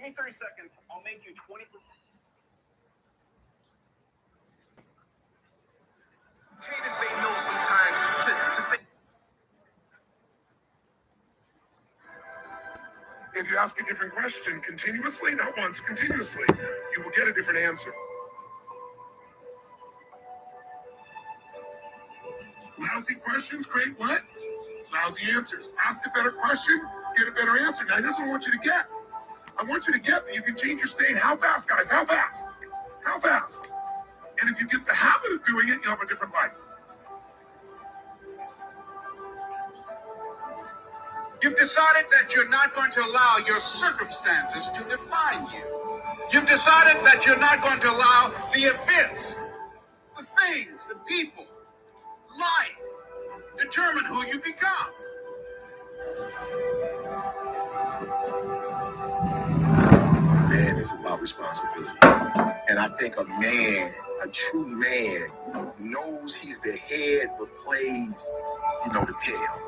me 30 seconds. I'll make you 20%. Okay to say no sometimes. To say. If you ask a different question continuously, not once, continuously, you will get a different answer. Lousy questions create what? Lousy answers. Ask a better question, get a better answer. Now, here's what I want you to get. I want you to get that you can change your state. How fast, guys? How fast? How fast? And if you get the habit of doing it, you'll have a different life. You've decided that you're not going to allow your circumstances to define you. You've decided that you're not going to allow the events, the things, the people, life, determine who you become. Man is about responsibility. And I think a true man, knows he's the head but plays, the tail.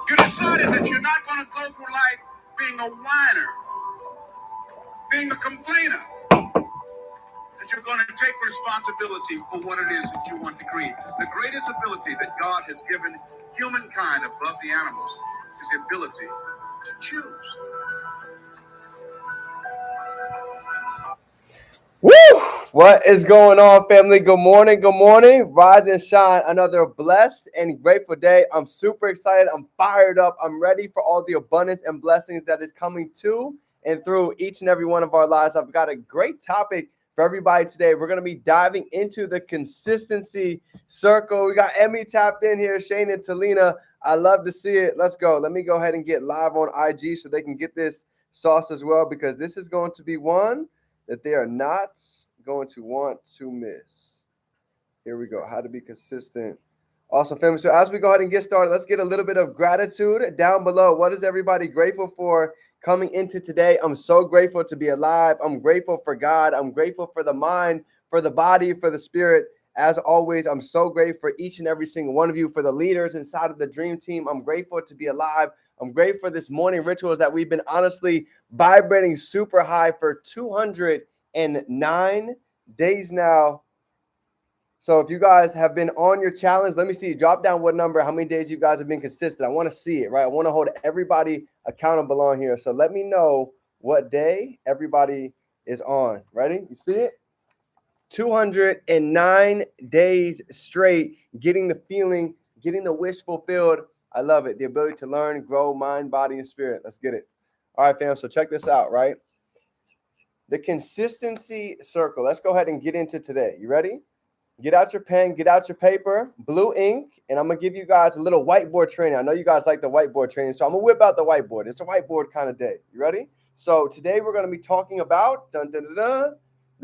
You decided that you're not going to go through life being a whiner, being a complainer, that you're going to take responsibility for what it is that you want to create. The greatest ability that God has given humankind above the animals is the ability to choose. Woo! What is going on, family? Good morning. Good morning. Rise and shine. Another blessed and grateful day. I'm super excited. I'm fired up. I'm ready for all the abundance and blessings that is coming to and through each and every one of our lives. I've got a great topic for everybody today. We're going to be diving into the consistency circle. We got Emmy tapped in here, Shane and Talina. I love to see it. Let's go. Let me go ahead and get live on IG so they can get this sauce as well, because this is going to be one that they are not going to want to miss. Here we go. How to be consistent. Awesome, family. So as we go ahead and get started, let's get a little bit of gratitude down below. What is everybody grateful for coming into today? I'm so grateful to be alive. I'm grateful for God. I'm grateful for the mind, for the body, for the spirit. As always, I'm so grateful for each and every single one of you, for the leaders inside of the Dream Team. I'm grateful to be alive. I'm grateful for this morning rituals that we've been honestly vibrating super high for 209 days now. So if you guys have been on your challenge, let me see. Drop down what number, how many days you guys have been consistent. I want to see it, right? I want to hold everybody accountable on here. So let me know what day everybody is on. Ready? You see it? 209 days straight, getting the feeling, getting the wish fulfilled. I love it. The ability to learn, grow, mind, body, and spirit. Let's get it. All right, fam. So check this out, right? The consistency circle. Let's go ahead and get into today. You ready? Get out your pen, get out your paper, blue ink, and I'm going to give you guys a little whiteboard training. I know you guys like the whiteboard training, so I'm going to whip out the whiteboard. It's a whiteboard kind of day. You ready? So today we're going to be talking about the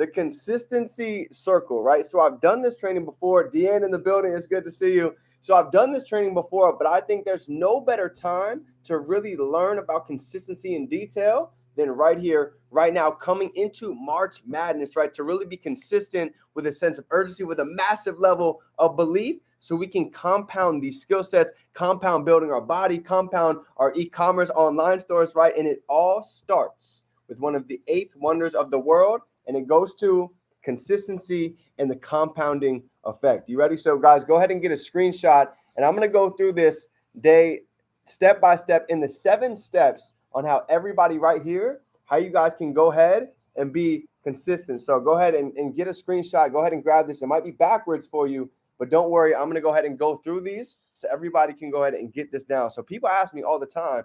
consistency circle, right? So I've done this training before. Deanne in the building, it's good to see you. So I've done this training before, but I think there's no better time to really learn about consistency in detail than right here, right now, coming into March Madness, right? To really be consistent with a sense of urgency, with a massive level of belief, so we can compound these skill sets, compound building our body, compound our e-commerce online stores, right? And it all starts with one of the 8th wonders of the world, and it goes to consistency and the compounding effect. You ready? So guys, go ahead and get a screenshot, and I'm going to go through this day step by step in the 7 steps on how everybody right here, how you guys can go ahead and be consistent. So go ahead and get a screenshot. Go ahead and grab this. It might be backwards for you, but don't worry. I'm going to go ahead and go through these so everybody can go ahead and get this down. So people ask me all the time,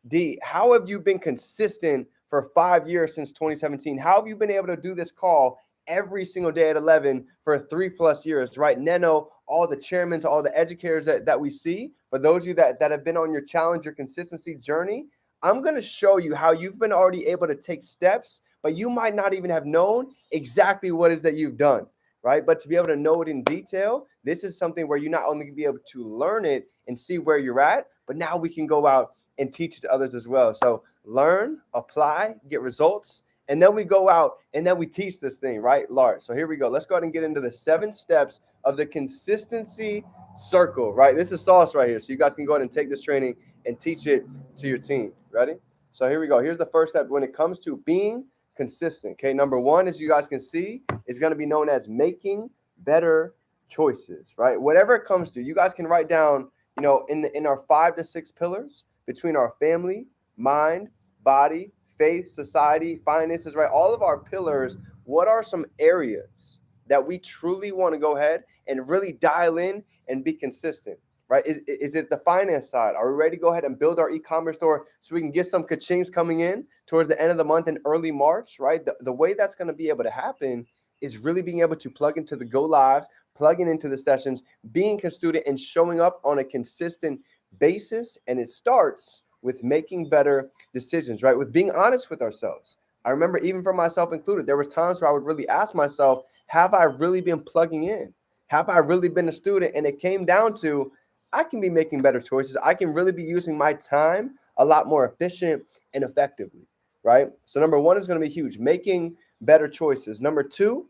D, how have you been consistent for 5 years since 2017? How have you been able to do this call every single day at 11 for 3+ years, right? Neno, all the chairmen, all the educators that we see, for those of you that have been on your challenge, your consistency journey, I'm going to show you how you've been already able to take steps, but you might not even have known exactly what it is that you've done, right? But to be able to know it in detail, this is something where you not only be able to learn it and see where you're at, but now we can go out and teach it to others as well. So learn, apply, get results, And then we go out and then we teach this thing, right? Large. So here we go. Let's go ahead and get into the 7 steps of the consistency circle, right? This is sauce right here. So you guys can go ahead and take this training and teach it to your team. Ready? So here we go. Here's the first step when it comes to being consistent. Okay. Number 1, as you guys can see, is going to be known as making better choices, right? Whatever it comes to, you guys can write down, in our 5 to 6 pillars between our family, mind, body, faith, society, finances, right? All of our pillars, what are some areas that we truly want to go ahead and really dial in and be consistent, right? Is it the finance side? Are we ready to go ahead and build our e-commerce store so we can get some ka-chings coming in towards the end of the month in early March, right? The way that's going to be able to happen is really being able to plug into the go lives, plugging into the sessions, being a student and showing up on a consistent basis. And it starts with making better decisions, right? With being honest with ourselves. I remember even for myself included, there was times where I would really ask myself, have I really been plugging in? Have I really been a student? And it came down to, I can be making better choices. I can really be using my time a lot more efficient and effectively, right? So number 1 is going to be huge, making better choices. Number 2,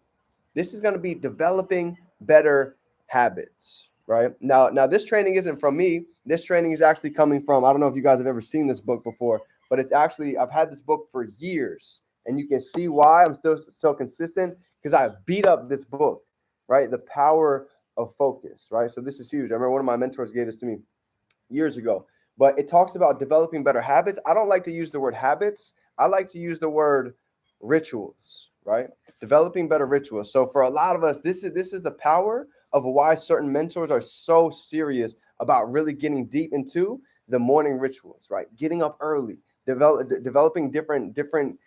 this is going to be developing better habits, right? Now this training isn't from me. This training is actually coming from, I don't know if you guys have ever seen this book before, but it's actually, I've had this book for years, and you can see why I'm still so consistent, because I beat up this book, right? The Power of Focus, right? So this is huge. I remember one of my mentors gave this to me years ago, but it talks about developing better habits. I don't like to use the word habits. I like to use the word rituals, right? Developing better rituals. So for a lot of us, this is the power of why certain mentors are so serious about really getting deep into the morning rituals, right? Getting up early, developing different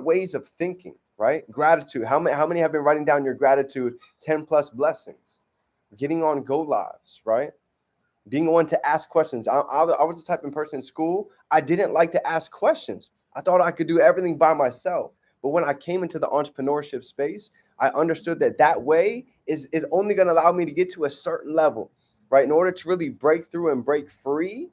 ways of thinking, right? Gratitude. How many have been writing down your gratitude 10 plus blessings? Getting on go lives, right? Being one to ask questions. I was the type of person in school, I didn't like to ask questions. I thought I could do everything by myself. But when I came into the entrepreneurship space, I understood that way is only going to allow me to get to a certain level, right? In order to really break through and break free,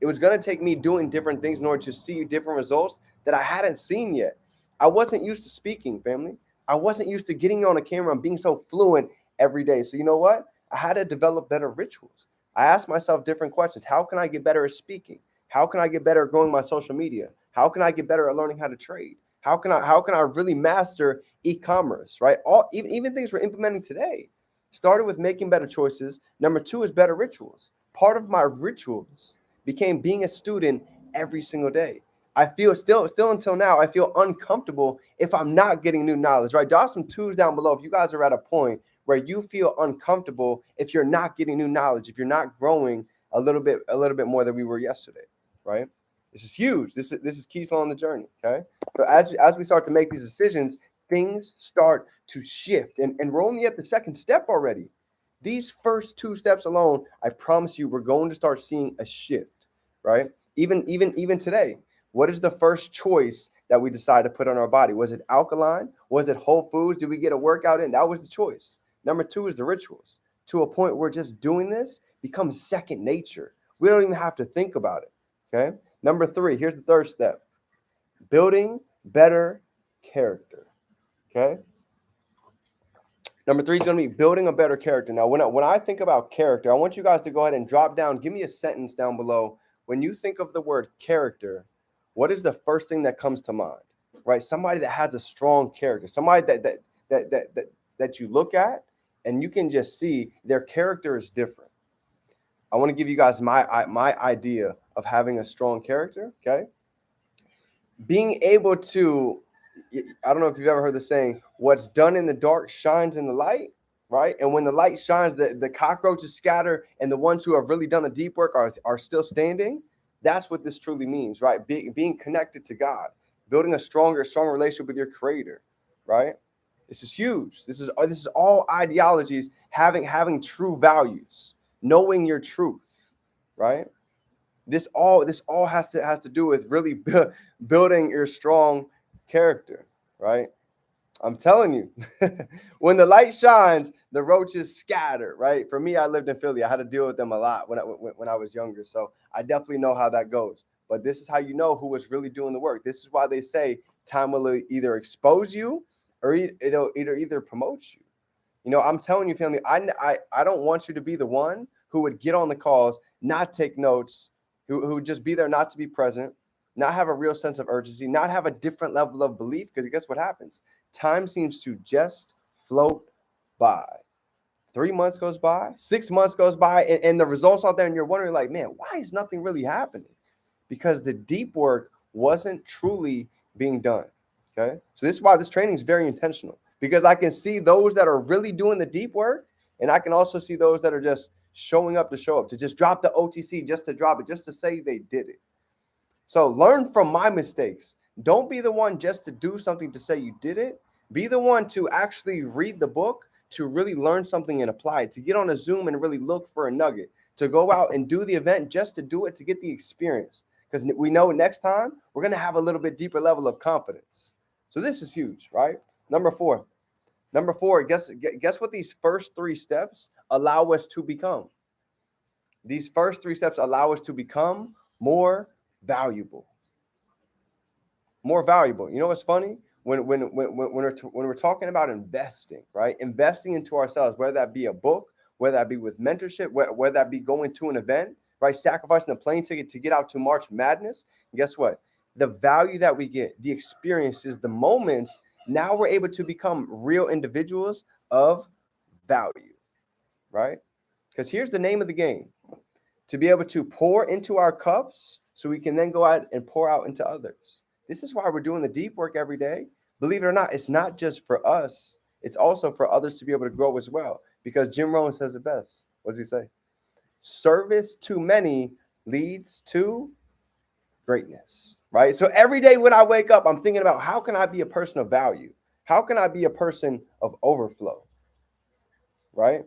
it was going to take me doing different things in order to see different results that I hadn't seen yet. I wasn't used to speaking, family. I wasn't used to getting on a camera and being so fluent every day. So you know what? I had to develop better rituals. I asked myself different questions. How can I get better at speaking? How can I get better at growing my social media? How can I get better at learning how to trade? How can I really master e-commerce, right? Even things we're implementing today started with making better choices. Number 2 is better rituals. Part of my rituals became being a student every single day. I feel still until now, I feel uncomfortable if I'm not getting new knowledge, right? Drop some 2s down below if you guys are at a point where you feel uncomfortable if you're not getting new knowledge, if you're not growing a little bit more than we were yesterday, right? This is huge. This is keys on the journey, okay? So as we start to make these decisions, things start to shift. And we're only at the 2nd step already. These first 2 steps alone, I promise you, we're going to start seeing a shift, right? Even today, what is the first choice that we decide to put on our body? Was it alkaline? Was it whole foods? Did we get a workout in? That was the choice. Number 2 is the rituals, to a point where just doing this becomes second nature. We don't even have to think about it, okay? Number 3, here's the 3rd step, building better character, okay? Number 3 is going to be building a better character. Now, when I think about character, I want you guys to go ahead and drop down, give me a sentence down below. When you think of the word character, what is the first thing that comes to mind, right? Somebody that has a strong character, somebody that you look at and you can just see their character is different. I want to give you guys my idea of having a strong character, okay? Being able to, I don't know if you've ever heard the saying, what's done in the dark shines in the light, right? And when the light shines, the cockroaches scatter and the ones who have really done the deep work are still standing. That's what this truly means, right? Being connected to God, building a stronger relationship with your creator, right? This is huge. This is all ideologies, having true values, knowing your truth, right? This all has to do with really building your strong character, right? I'm telling you, when the light shines, the roaches scatter, right? For me, I lived in Philly. I had to deal with them a lot when I was younger. So I definitely know how that goes. But this is how you know who was really doing the work. This is why they say Time will either expose you or it'll either promote you. You know, I'm telling you, family, I don't want you to be the one who would get on the calls, not take notes, who would just be there not to be present, not have a real sense of urgency, not have a different level of belief, because guess what happens? Time seems to just float by. 3 months goes by, 6 months goes by, and the results out there, and you're wondering, like, man, why is nothing really happening? Because the deep work wasn't truly being done. Okay. So this is why this training is very intentional, because I can see those that are really doing the deep work, and I can also see those that are just showing up to show up, to just drop the OTC, just to drop it, just to say they did it. So learn from my mistakes. Don't be the one just to do something to say you did it. Be the one to actually read the book, to really learn something and apply it, to get on a Zoom and really look for a nugget, to go out and do the event just to do it, to get the experience. Because we know next time we're going to have a little bit deeper level of confidence. So this is huge, right? Number four, guess what these first 3 steps allow us to become? These first 3 steps allow us to become more valuable. More valuable. You know what's funny? When we're talking about investing, right? Investing into ourselves, whether that be a book, whether that be with mentorship, whether that be going to an event, right? Sacrificing a plane ticket to get out to March Madness. And guess what? The value that we get, the experiences, the moments, now we're able to become real individuals of value, right? Because here's the name of the game: to be able to pour into our cups so we can then go out and pour out into others. This is why we're doing the deep work every day. Believe it or not, it's not just for us. It's also for others to be able to grow as well. Because Jim Rohn says it best. What does he say? Service to many leads to greatness, right? So every day when I wake up, I'm thinking about, how can I be a person of value? How can I be a person of overflow, right?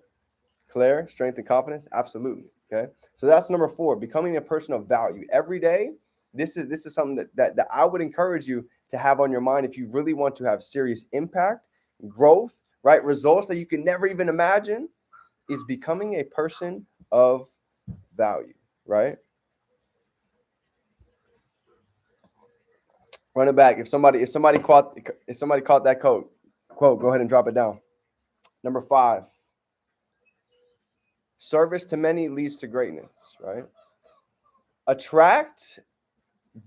Claire, strength and confidence? Absolutely, okay? So that's number 4, becoming a person of value. Every day, this is something that I would encourage you to have on your mind if you really want to have serious impact, growth, right? Results that you can never even imagine, is becoming a person of value, right? Run it back. If somebody caught that quote, go ahead and drop it down. Number 5, service to many leads to greatness, right? Attract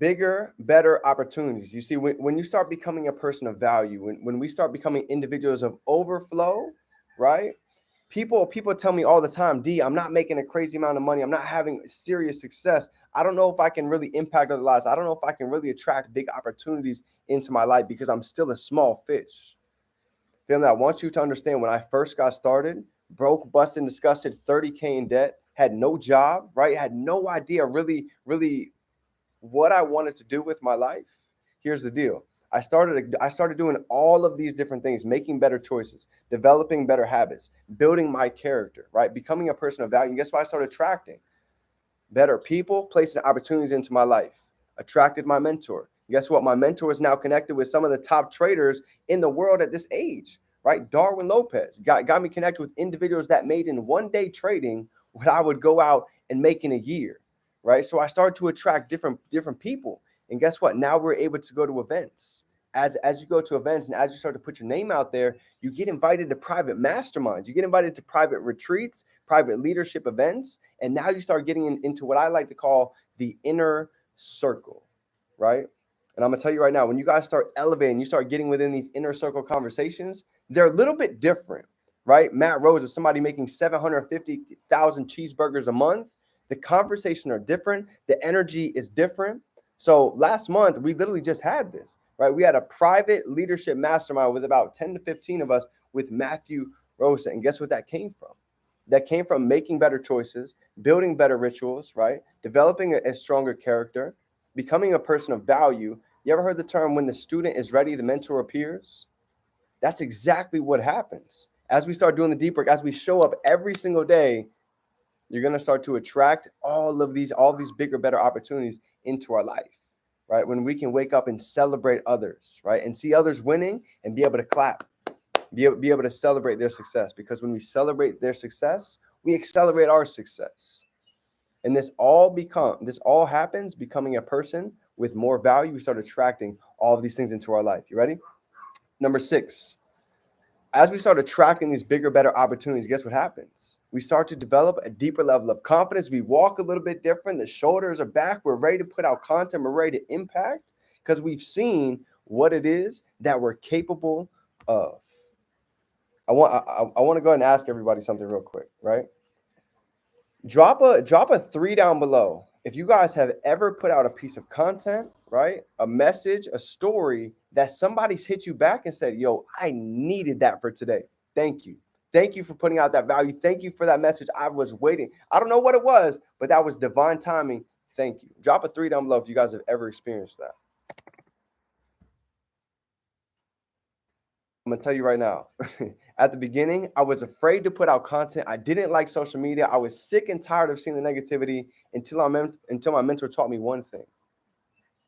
bigger, better opportunities. You see, when you start becoming a person of value, when we start becoming individuals of overflow, right? People tell me all the time, D, I'm not making a crazy amount of money. I'm not having serious success. I don't know if I can really impact other lives. I don't know if I can really attract big opportunities into my life because I'm still a small fish. Family, I want you to understand, when I first got started, broke, busted, disgusted, 30K in debt, had no job, right? Had no idea really what I wanted to do with my life. Here's the deal. I started doing all of these different things, making better choices, developing better habits, building my character, right? Becoming a person of value. And guess what? I started attracting better people, placing opportunities into my life. Attracted my mentor. Guess what? My mentor is now connected with some of the top traders in the world at this age, right? Darwin Lopez got me connected with individuals that made in one day trading what I would go out and make in a year, right? So I started to attract different people. And guess what? Now we're able to go to events. As you go to events and as you start to put your name out there, you get invited to private masterminds. You get invited to private retreats, private leadership events. And now you start getting into what I like to call the inner circle, right? And I'm going to tell you right now, when you guys start elevating, you start getting within these inner circle conversations, they're a little bit different, right? Matt Rose is somebody making 750,000 cheeseburgers a month. The conversations are different. The energy is different. So last month, we literally just had this, right? We had a private leadership mastermind with about 10 to 15 of us with Matthew Rosa. And guess what that came from? That came from making better choices, building better rituals, right? Developing a stronger character, becoming a person of value. You ever heard the term, when the student is ready, the mentor appears? That's exactly what happens. As we start doing the deep work, as we show up every single day, you're going to start to attract all these bigger, better opportunities into our life, right? When we can wake up and celebrate others, right? And see others winning and be able to clap, be able to celebrate their success. Because when we celebrate their success, we accelerate our success. And this all happens becoming a person with more value. We start attracting all of these things into our life. You ready? Number 6, as we start attracting these bigger, better opportunities, guess what happens? We start to develop a deeper level of confidence. We walk a little bit different. The shoulders are back. We're ready to put out content. We're ready to impact because we've seen what it is that we're capable of. I want to go ahead and ask everybody something real quick, right? Drop a 3 down below if you guys have ever put out a piece of content, right? A message, a story that somebody's hit you back and said, yo, I needed that for today. Thank you. Thank you for putting out that value. Thank you for that message. I was waiting. I don't know what it was, but that was divine timing. Thank you. Drop a 3 down below if you guys have ever experienced that. I'm going to tell you right now, at the beginning, I was afraid to put out content. I didn't like social media. I was sick and tired of seeing the negativity until my mentor taught me one thing,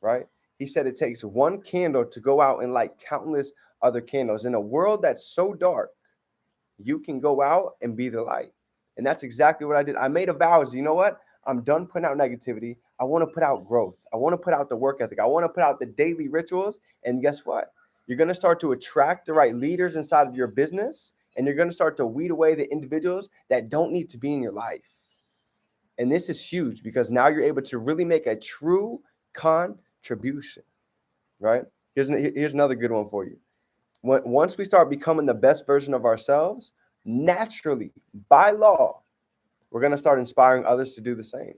right? He said it takes one candle to go out and light countless other candles. In a world that's so dark, you can go out and be the light. And that's exactly what I did. I made a vow. You know what? I'm done putting out negativity. I want to put out growth. I want to put out the work ethic. I want to put out the daily rituals. And guess what? You're going to start to attract the right leaders inside of your business, and you're going to start to weed away the individuals that don't need to be in your life. And this is huge because now you're able to really make a true contribution, right? Here's another good one for you. Once we start becoming the best version of ourselves, naturally, by law, we're going to start inspiring others to do the same.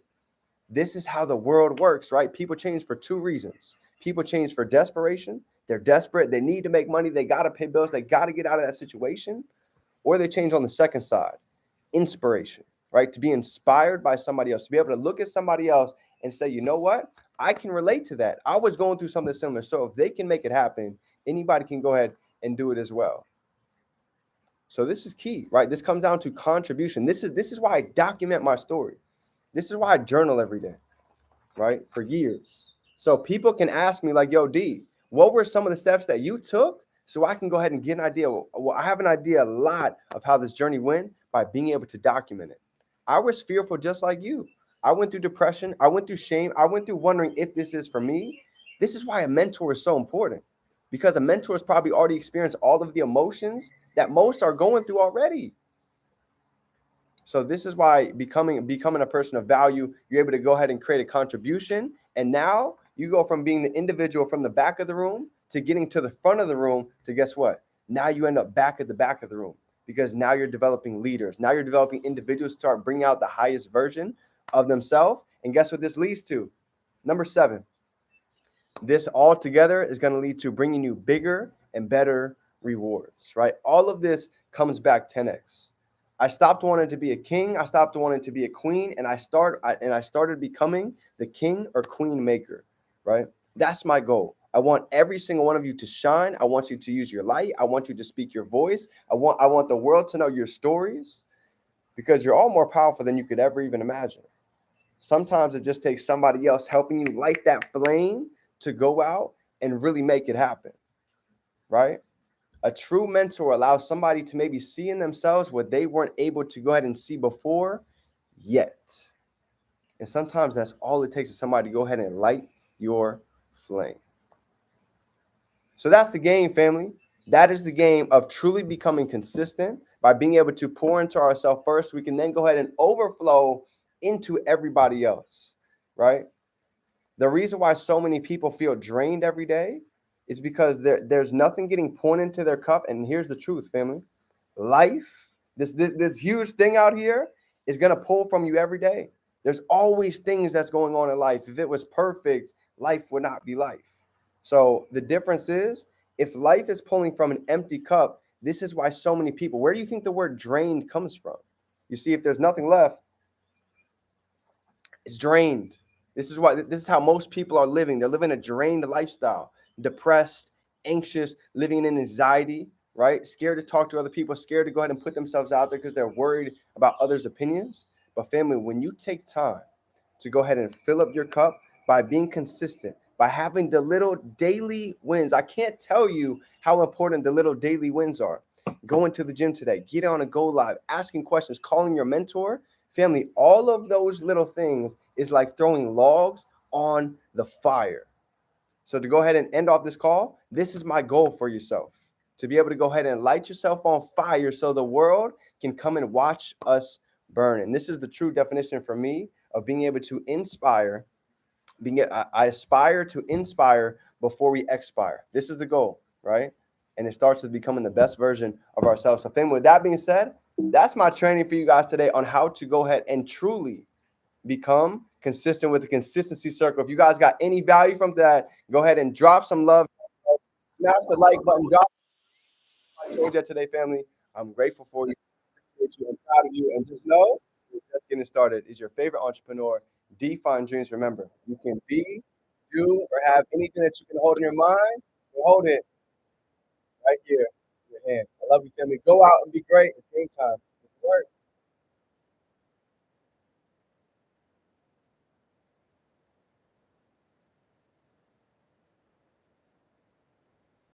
This is how the world works, right? People change for 2 reasons. People change for desperation. They're desperate. They need to make money. They got to pay bills. They got to get out of that situation. Or they change on the second side, inspiration, right? To be inspired by somebody else, to be able to look at somebody else and say, you know what? I can relate to that. I was going through something similar. So if they can make it happen, anybody can go ahead and do it as well. So this is key, right? This comes down to contribution. This is why I document my story. This is why I journal every day, right? For years. So people can ask me like, yo, D, what were some of the steps that you took so I can go ahead and get an idea? Well, I have an idea a lot of how this journey went by being able to document it. I was fearful just like you. I went through depression. I went through shame. I went through wondering if this is for me. This is why a mentor is so important, because a mentor has probably already experienced all of the emotions that most are going through already. So this is why becoming a person of value, you're able to go ahead and create a contribution. And now you go from being the individual from the back of the room to getting to the front of the room to guess what? Now you end up back at the back of the room because now you're developing leaders. Now you're developing individuals to start bringing out the highest version of themselves. And guess what this leads to? Number 7, this all together is going to lead to bringing you bigger and better rewards, right? All of this comes back 10x. I stopped wanting to be a king. I stopped wanting to be a queen, and I started becoming the king or queen maker, right? That's my goal. I want every single one of you to shine. I want you to use your light. I want you to speak your voice. I want the world to know your stories, because you're all more powerful than you could ever even imagine. Sometimes it just takes somebody else helping you light that flame to go out and really make it happen, right? A true mentor allows somebody to maybe see in themselves what they weren't able to go ahead and see before yet. And sometimes that's all it takes, is somebody to go ahead and light your flame. So that's the game, family. That is the game of truly becoming consistent by being able to pour into ourselves first. We can then go ahead and overflow into everybody else, right? The reason why so many people feel drained every day is because there's nothing getting poured into their cup. And here's the truth, family. Life, this huge thing out here, is going to pull from you every day. There's always things that's going on in life. If it was perfect, life would not be life. So the difference is, if life is pulling from an empty cup, this is why so many people, where do you think the word drained comes from? You see, if there's nothing left, it's drained. This is how most people are living. They're living a drained lifestyle, depressed, anxious, living in anxiety, right? Scared to talk to other people, scared to go ahead and put themselves out there because they're worried about others' opinions. But family, when you take time to go ahead and fill up your cup by being consistent, by having the little daily wins, I can't tell you how important the little daily wins are. Going to the gym today, get on a go live, asking questions, calling your mentor. Family, all of those little things is like throwing logs on the fire. So to go ahead and end off this call, this is my goal for yourself, to be able to go ahead and light yourself on fire so the world can come and watch us burn. And this is the true definition for me of being able to inspire. I aspire to inspire before we expire. This is the goal, right? And it starts with becoming the best version of ourselves. So, family, with that being said, that's my training for you guys today on how to go ahead and truly become consistent with the consistency circle. If you guys got any value from that, go ahead and drop some love. Smash the like button. I told you today, family. I'm grateful for you. I'm proud of you. And just know, we're just getting started. Is your favorite entrepreneur, Define Dreams. Remember, you can be, do, or have anything that you can hold in your mind. You hold it right here in your hand. I love you, family. Go out and be great. It's game time. It's work.